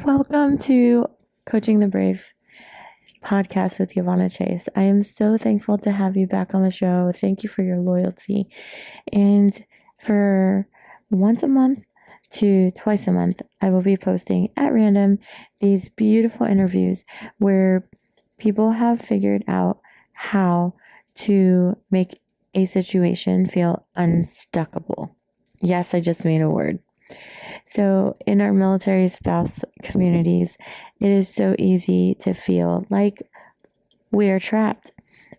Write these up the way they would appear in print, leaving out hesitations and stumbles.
Welcome to Coaching the Brave podcast with Giovanna Chase. I am so thankful to have you back on the show. Thank you for your loyalty. And for once a month to twice a month, I will be posting at random these beautiful interviews where people have figured out how to make a situation feel unstuckable. Yes, I just made a word. So, in our military spouse communities, it is so easy to feel like we are trapped.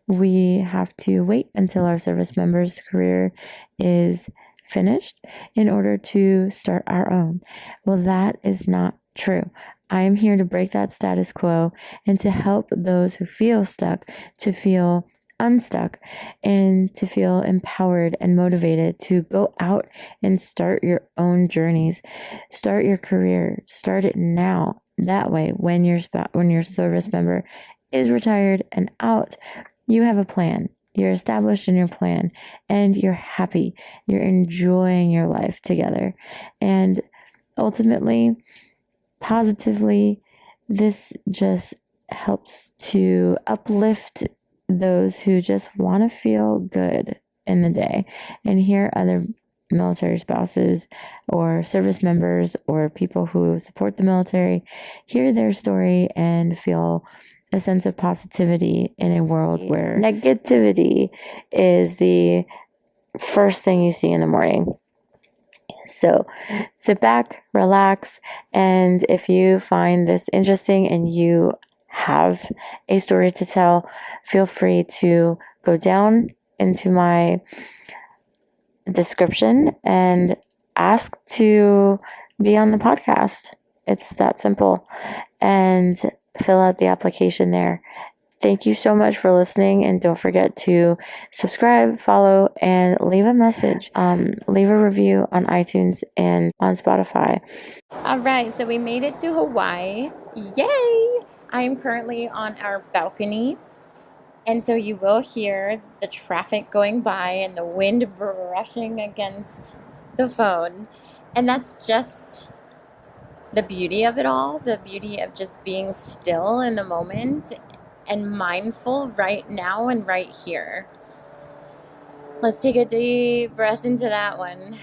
We have to wait until our service member's career is finished in order to start our own. Well, that is not true. I am here to break that status quo and to help those who feel stuck to feel unstuck and to feel empowered and motivated to go out and start your own journeys. Start your career. Start it now. That way, when your service member is retired and out, you have a plan. You're established in your plan and you're happy. You're enjoying your life together. And ultimately, positively, this just helps to uplift those who just want to feel good in the day and hear other military spouses or service members or people who support the military hear their story and feel a sense of positivity in a world where negativity is the first thing you see in the morning. So sit back, relax, and if you find this interesting and you have a story to tell, feel free to go down into my description and ask to be on the podcast. It's that simple. And fill out the application there. Thank you so much for listening, and don't forget to subscribe, follow, and leave a message. Leave a review on iTunes and on Spotify. All right, so we made it to Hawaii. Yay! I am currently on our balcony, and so you will hear the traffic going by and the wind brushing against the phone. And that's just the beauty of it all, the beauty of just being still in the moment and mindful right now and right here. Let's take a deep breath into that one.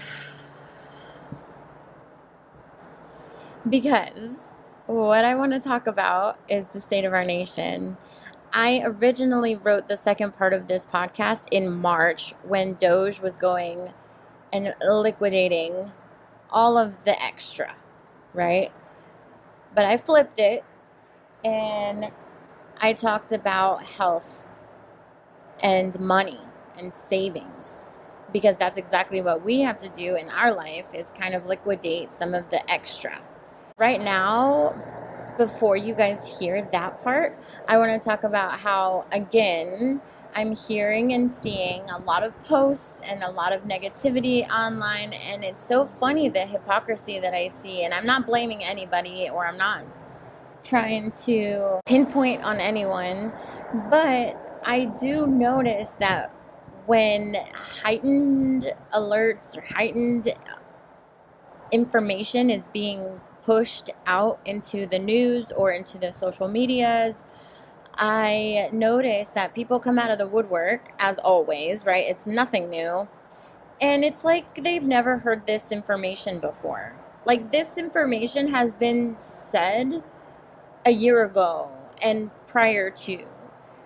Because what I want to talk about is the state of our nation. I originally wrote the second part of this podcast in March when Doge was going and liquidating all of the extra, right? But I flipped it and I talked about health and money and savings, because that's exactly what we have to do in our life, is kind of liquidate some of the extra. Right now, before you guys hear that part, I want to talk about how, again, I'm hearing and seeing a lot of posts and a lot of negativity online, and it's so funny, the hypocrisy that I see. And I'm not blaming anybody, or I'm not trying to pinpoint on anyone, but I do notice that when heightened alerts or heightened information is being pushed out into the news or into the social medias, I notice that people come out of the woodwork, as always, right? It's nothing new. And it's like they've never heard this information before. Like, this information has been said a year ago and prior to.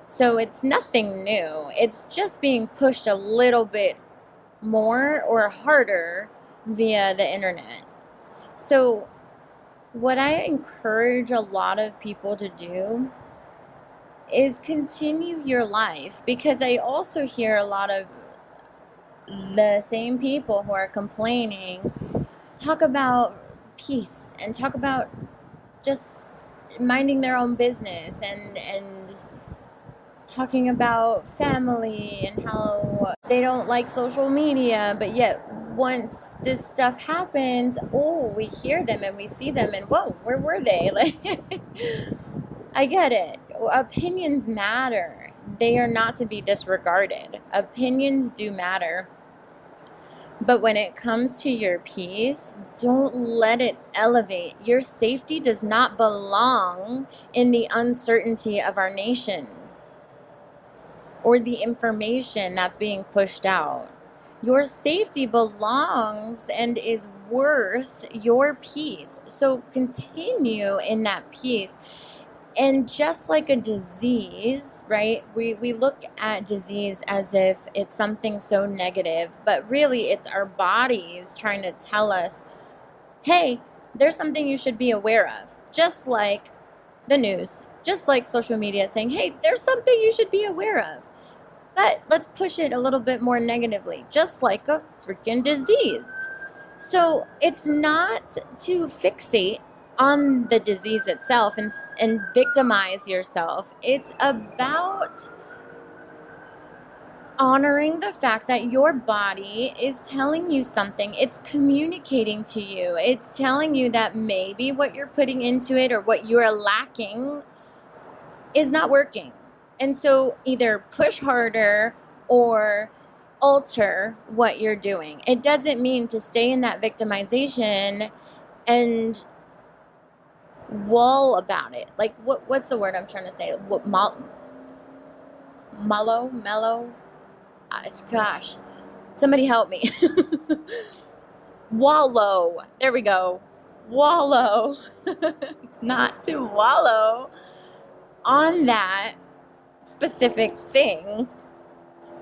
So it's nothing new. It's just being pushed a little bit more or harder via the internet. So what I encourage a lot of people to do is continue your life, because I also hear a lot of the same people who are complaining talk about peace and talk about just minding their own business and talking about family and how they don't like social media, but yet once this stuff happens, we hear them and we see them and whoa, where were they? Like, I get it. Opinions matter. They are not to be disregarded. Opinions do matter. But when it comes to your peace, don't let it elevate. Your safety does not belong in the uncertainty of our nation or the information that's being pushed out. Your safety belongs and is worth your peace. So continue in that peace. And just like a disease, right? We look at disease as if it's something so negative, but really it's our bodies trying to tell us, hey, there's something you should be aware of. Just like the news, just like social media saying, hey, there's something you should be aware of. But let's push it a little bit more negatively, just like a freaking disease. So it's not to fixate on the disease itself and victimize yourself. It's about honoring the fact that your body is telling you something. It's communicating to you. It's telling you that maybe what you're putting into it or what you're lacking is not working. And so either push harder or alter what you're doing. It doesn't mean to stay in that victimization and wall about it. Like what's the word I'm trying to say? What mellow? Gosh, somebody help me. Wallow. There we go. Wallow. It's not to wallow on that specific thing.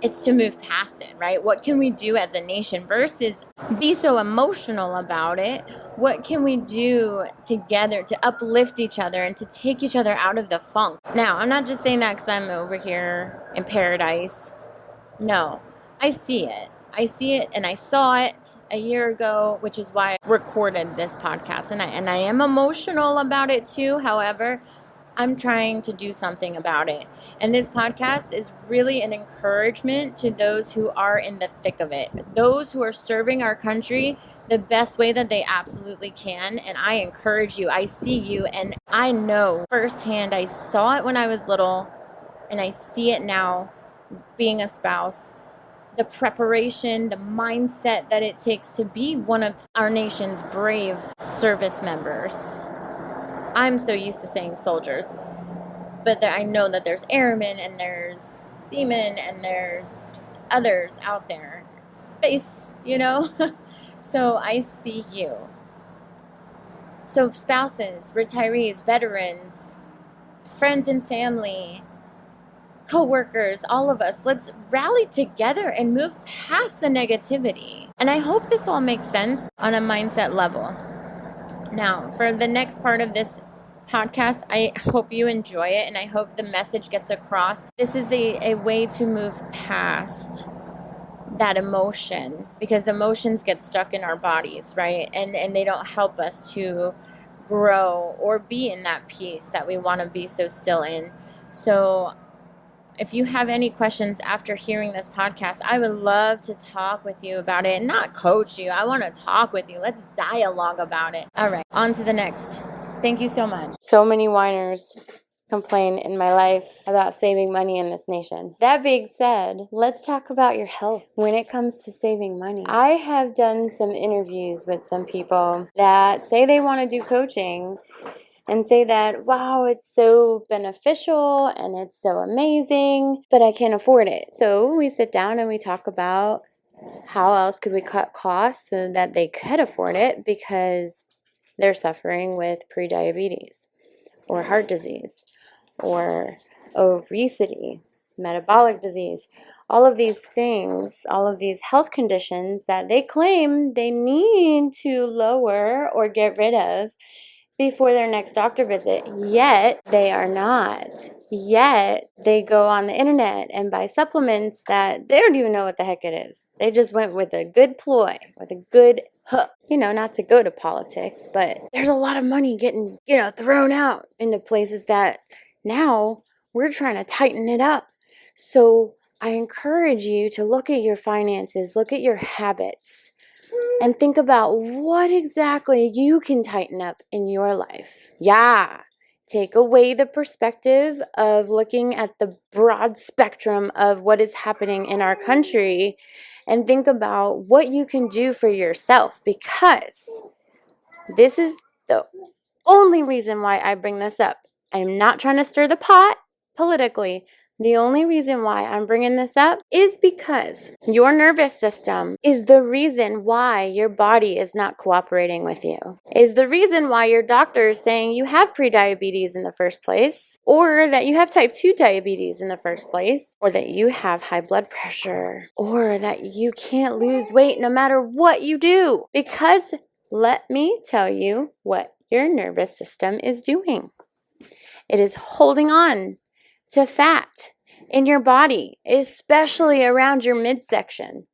It's to move past it, right? What can we do as a nation versus be so emotional about it? What can we do together to uplift each other and to take each other out of the funk? Now, I'm not just saying that because I'm over here in paradise. No, I see it. I see it, and I saw it a year ago, which is why I recorded this podcast. And I am emotional about it too. However, I'm trying to do something about it. And this podcast is really an encouragement to those who are in the thick of it, those who are serving our country the best way that they absolutely can. And I encourage you. I see you, and I know firsthand. I saw it when I was little, and I see it now being a spouse. The preparation, the mindset that it takes to be one of our nation's brave service members. I'm so used to saying soldiers, but I know that there's airmen and there's seamen and there's others out there. Space, So I see you. So spouses, retirees, veterans, friends and family, co-workers, all of us, let's rally together and move past the negativity. And I hope this all makes sense on a mindset level. Now, for the next part of this podcast, I hope you enjoy it, and I hope the message gets across. This is a way to move past that emotion, because emotions get stuck in our bodies, right? And they don't help us to grow or be in that peace that we want to be so still in. So if you have any questions after hearing this podcast, I would love to talk with you about it and not coach you. I want to talk with you. Let's dialogue about it. All right, on to the next. Thank you so much. So many whiners complain in my life about saving money in this nation. That being said, let's talk about your health when it comes to saving money. I have done some interviews with some people that say they want to do coaching and say that, wow, it's so beneficial and it's so amazing, but I can't afford it. So we sit down and we talk about how else could we cut costs so that they could afford it, because they're suffering with prediabetes or heart disease or obesity, metabolic disease, all of these things, all of these health conditions that they claim they need to lower or get rid of before their next doctor visit, yet they are not. Yet they go on the internet and buy supplements that they don't even know what the heck it is. They just went with a good ploy, with a good hook. Not to go to politics, but there's a lot of money getting, thrown out into places that now we're trying to tighten it up. So I encourage you to look at your finances, look at your habits, and think about what exactly you can tighten up in your life. Yeah, take away the perspective of looking at the broad spectrum of what is happening in our country and think about what you can do for yourself, because this is the only reason why I bring this up. I'm not trying to stir the pot politically. The only reason why I'm bringing this up is because your nervous system is the reason why your body is not cooperating with you, is the reason why your doctor is saying you have prediabetes in the first place, or that you have type 2 diabetes in the first place, or that you have high blood pressure, or that you can't lose weight no matter what you do. Because let me tell you what your nervous system is doing. It is holding on to fat in your body, especially around your midsection,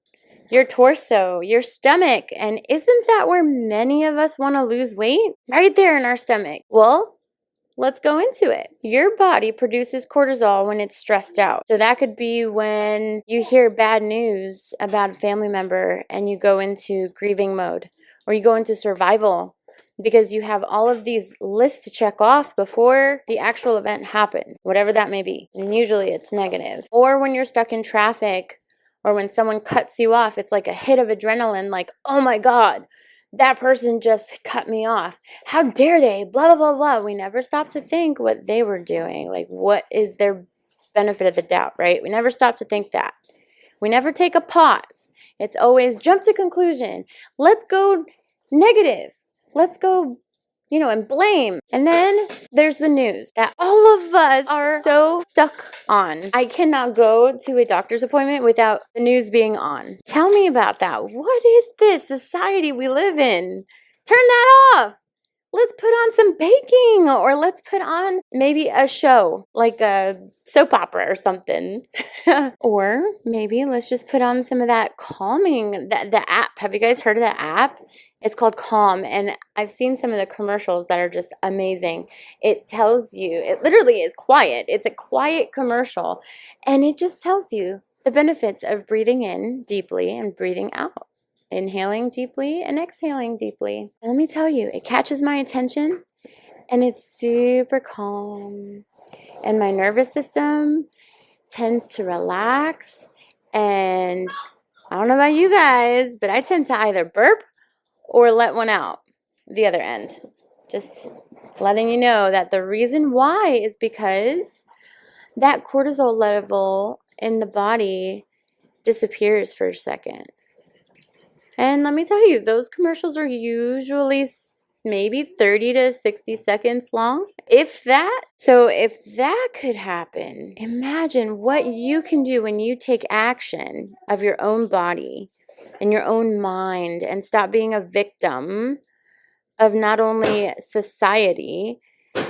your torso, your stomach. And isn't that where many of us want to lose weight? Right there in our stomach. Well, let's go into it. Your body produces cortisol when it's stressed out. So that could be when you hear bad news about a family member and you go into grieving mode, or you go into survival because you have all of these lists to check off before the actual event happens, whatever that may be. And usually it's negative. Or when you're stuck in traffic, or when someone cuts you off, it's like a hit of adrenaline, like, oh my God, that person just cut me off. How dare they? Blah, blah, blah, blah. We never stop to think what they were doing. Like, what is their benefit of the doubt, right? We never stop to think that. We never take a pause. It's always jump to conclusion. Let's go negative. Let's go, and blame. And then there's the news that all of us are so stuck on. I cannot go to a doctor's appointment without the news being on. Tell me about that. What is this society we live in? Turn that off. Let's put on some baking, or let's put on maybe a show like a soap opera or something. Or maybe let's just put on some of that calming, the app. Have you guys heard of that app? It's called Calm, and I've seen some of the commercials that are just amazing. It tells you, it literally is quiet. It's a quiet commercial, and it just tells you the benefits of breathing in deeply and breathing out. Inhaling deeply and exhaling deeply. And let me tell you, it catches my attention and it's super calm. And my nervous system tends to relax. And I don't know about you guys, but I tend to either burp or let one out the other end. Just letting you know that the reason why is because that cortisol level in the body disappears for a second. And let me tell you, those commercials are usually maybe 30 to 60 seconds long, if that. So if that could happen, imagine what you can do when you take action of your own body and your own mind and stop being a victim of not only society,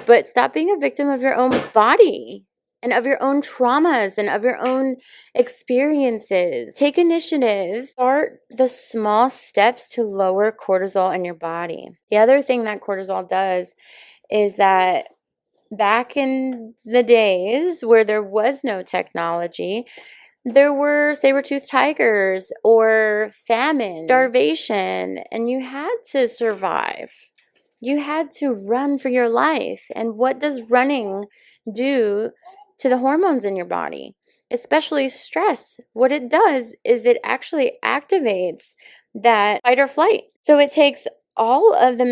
but stop being a victim of your own body and of your own traumas and of your own experiences. Take initiative. Start the small steps to lower cortisol in your body. The other thing that cortisol does is that back in the days where there was no technology, there were saber-toothed tigers or famine, starvation, and you had to survive. You had to run for your life. And what does running do to the hormones in your body, especially stress? What it does is it actually activates that fight or flight. So it takes all of the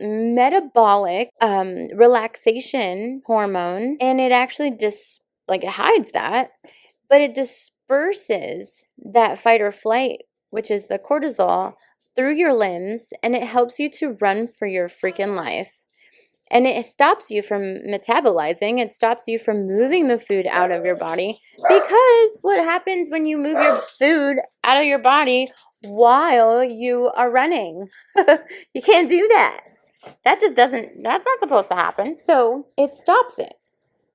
metabolic relaxation hormone, and it actually just it hides that, but it disperses that fight or flight, which is the cortisol, through your limbs, and it helps you to run for your freaking life. And it stops you from metabolizing. It stops you from moving the food out of your body. Because what happens when you move your food out of your body while you are running? You can't do that. That's not supposed to happen. So it stops it.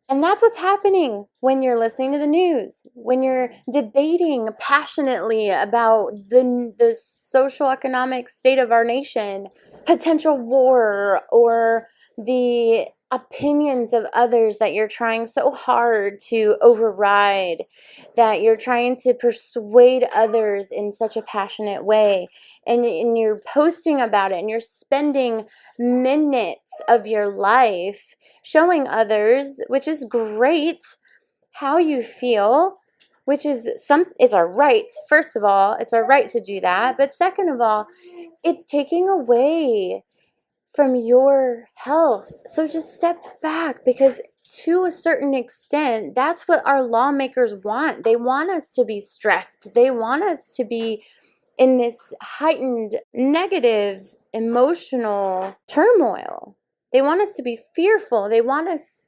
And that's what's happening when you're listening to the news, when you're debating passionately about the social economic state of our nation, potential war, or the opinions of others that you're trying so hard to override, that you're trying to persuade others in such a passionate way, and you're posting about it, and you're spending minutes of your life showing others, which is great, how you feel, which is it's our right. First of all, it's our right to do that, but second of all, it's taking away from your health. So just step back, because to a certain extent, that's what our lawmakers want. They want us to be stressed. They want us to be in this heightened negative emotional turmoil. They want us to be fearful. They want us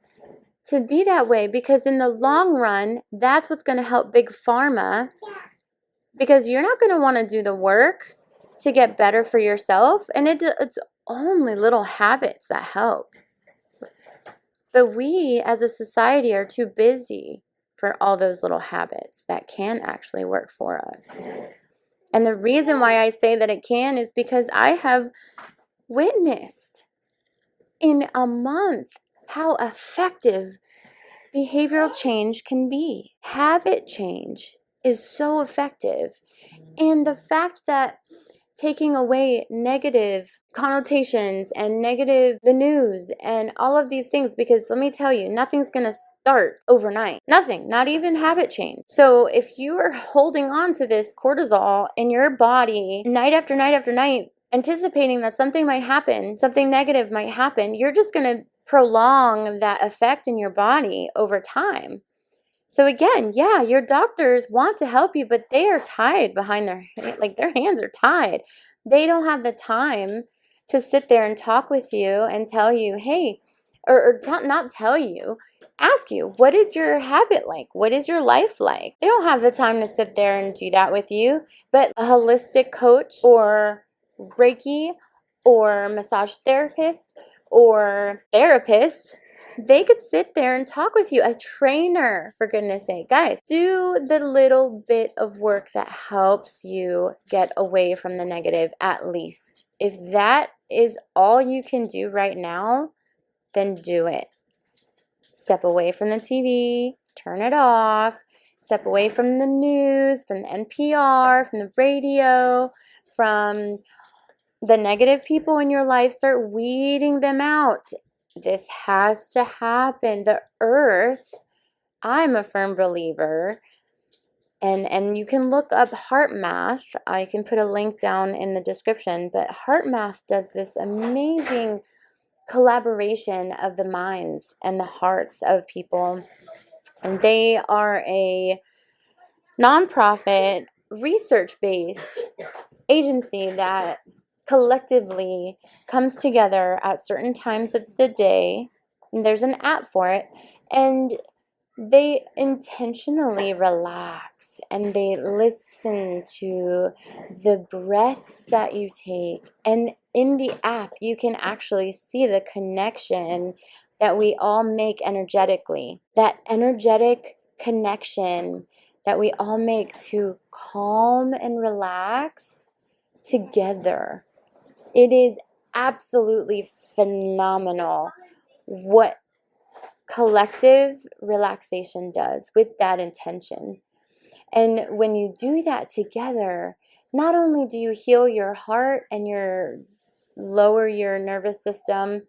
to be that way, because in the long run, that's what's going to help Big Pharma, because you're not going to want to do the work to get better for yourself, and it's only little habits that help. But we as a society are too busy for all those little habits that can actually work for us. And the reason why I say that it can is because I have witnessed in a month how effective behavioral change can be. Habit change is so effective. And the fact that taking away negative connotations and negative the news and all of these things, because let me tell you, nothing's going to start overnight. Nothing, not even habit change. So if you are holding on to this cortisol in your body night after night after night, anticipating that something might happen, something negative might happen, you're just going to prolong that effect in your body over time. So again, yeah, your doctors want to help you, but they are tied behind their hands are tied. They don't have the time to sit there and talk with you and tell you, hey, not tell you, ask you, what is your habit like? What is your life like? They don't have the time to sit there and do that with you. But a holistic coach or Reiki or massage therapist or therapist, they could sit there and talk with you. A trainer, for goodness sake. Guys, do the little bit of work that helps you get away from the negative, at least. If that is all you can do right now, then do it. Step away from the TV, turn it off, step away from the news, from the NPR, from the radio, from the negative people in your life. Start weeding them out. This has to happen. The earth, I'm a firm believer, and you can look up HeartMath. I can put a link down in the description, but HeartMath does this amazing collaboration of the minds and the hearts of people. And they are a nonprofit, research-based agency that collectively comes together at certain times of the day, and there's an app for it, and they intentionally relax and they listen to the breaths that you take. And in the app, you can actually see the connection that we all make energetically, that energetic connection that we all make to calm and relax together. It is absolutely phenomenal what collective relaxation does with that intention. And when you do that together, not only do you heal your heart and lower your nervous system,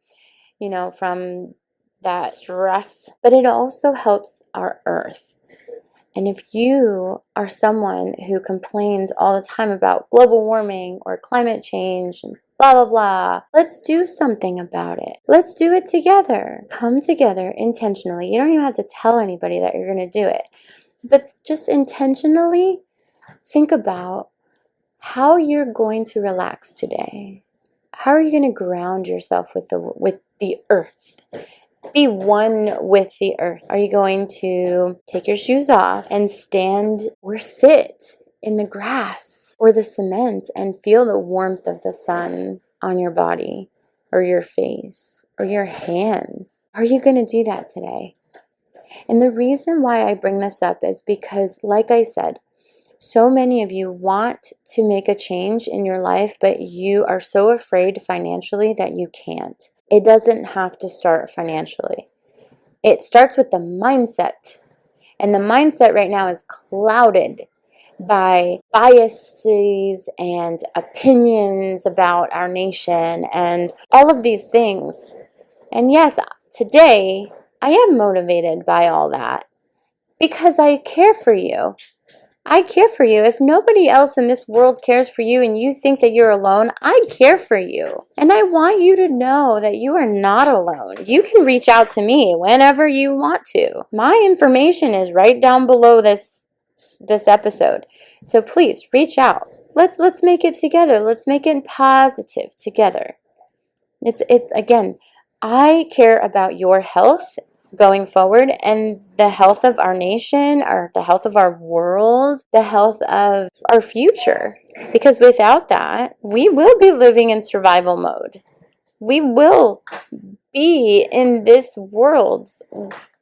from that stress, but it also helps our earth. And if you are someone who complains all the time about global warming or climate change and blah, blah, blah, let's do something about it. Let's do it together. Come together intentionally. You don't even have to tell anybody that you're going to do it. But just intentionally think about how you're going to relax today. How are you going to ground yourself with the earth? Be one with the earth. Are you going to take your shoes off and stand or sit in the grass or the cement and feel the warmth of the sun on your body or your face or your hands? Are you going to do that today? And the reason why I bring this up is because, like I said, so many of you want to make a change in your life, but you are so afraid financially that you can't. It doesn't have to start financially. It starts with the mindset. And the mindset right now is clouded by biases and opinions about our nation and all of these things. And yes, today I am motivated by all that because I care for you. I care for you. If nobody else in this world cares for you and you think that you're alone, I care for you. And I want you to know that you are not alone. You can reach out to me whenever you want to. My information is right down below this episode. So please reach out. Let's make it together. Let's make it positive together. Again, I care about your health going forward and the health of our nation, or the health of our world, the health of our future. Because without that, we will be living in survival mode. We will be in this world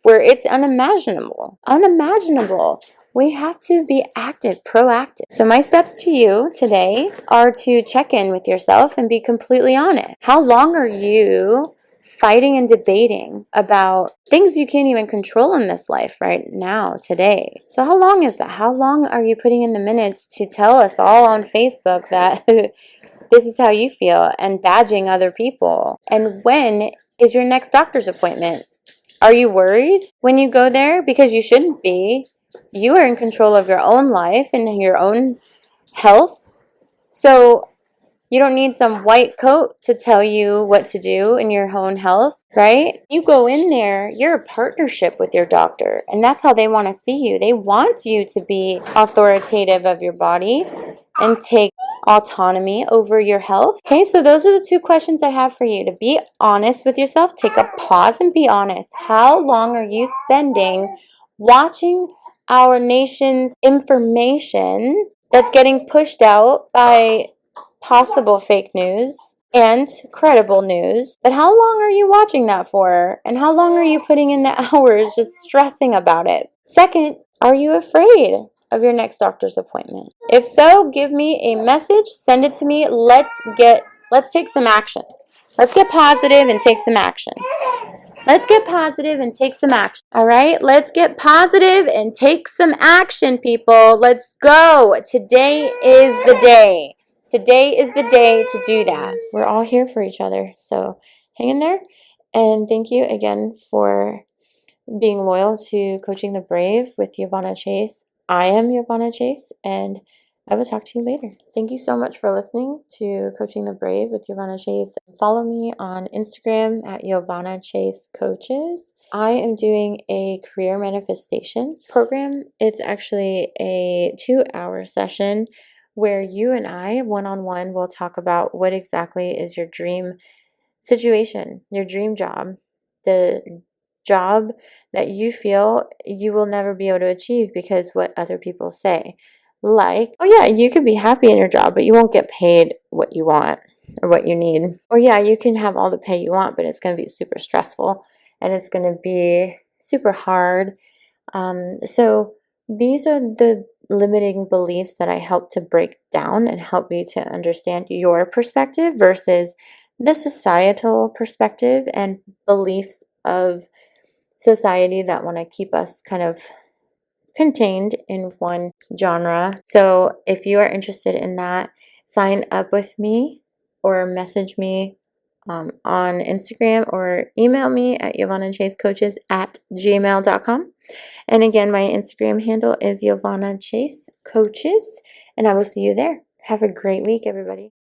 where it's unimaginable. Unimaginable. We have to be active, proactive. So my steps to you today are to check in with yourself and be completely honest. How long are you fighting and debating about things you can't even control in this life right now, today? So how long is that? How long are you putting in the minutes to tell us all on Facebook that this is how you feel and badging other people? And when is your next doctor's appointment? Are you worried when you go there? Because you shouldn't be. You are in control of your own life and your own health. So you don't need some white coat to tell you what to do in your own health, right? You go in there, you're a partnership with your doctor, and that's how they want to see you. They want you to be authoritative of your body and take autonomy over your health. Okay, so those are the two questions I have for you. To be honest with yourself, take a pause and be honest. How long are you spending watching our nation's information that's getting pushed out by possible fake news and credible news? But how long are you watching that for? And how long are you putting in the hours just stressing about it? Second, are you afraid of your next doctor's appointment? If so, give me a message, send it to me. Let's take some action. Let's get positive and take some action. Let's get positive and take some action. All right? Let's get positive and take some action, people. Let's go. Today is the day. Today is the day to do that. We're all here for each other. So hang in there. And thank you again for being loyal to Coaching the Brave with Yvonna Chase. I am Yvonna Chase, and I will talk to you later. Thank you so much for listening to Coaching the Brave with Yvonna Chase. Follow me on Instagram at Yvonna Chase Coaches. I am doing a career manifestation program. It's actually a 2-hour session where you and I, one-on-one, will talk about what exactly is your dream situation, your dream job, the job that you feel you will never be able to achieve because what other people say. Like, oh yeah, you could be happy in your job, but you won't get paid what you want or what you need. Or yeah, you can have all the pay you want, but it's going to be super stressful and it's going to be super hard. So these are the limiting beliefs that I help to break down and help you to understand your perspective versus the societal perspective and beliefs of society that want to keep us kind of contained in one genre. So if you are interested in that, sign up with me or message me on Instagram or email me at YvonnaChaseCoaches@gmail.com. And again, my Instagram handle is Yvonna Chase Coaches, and I will see you there. Have a great week, everybody.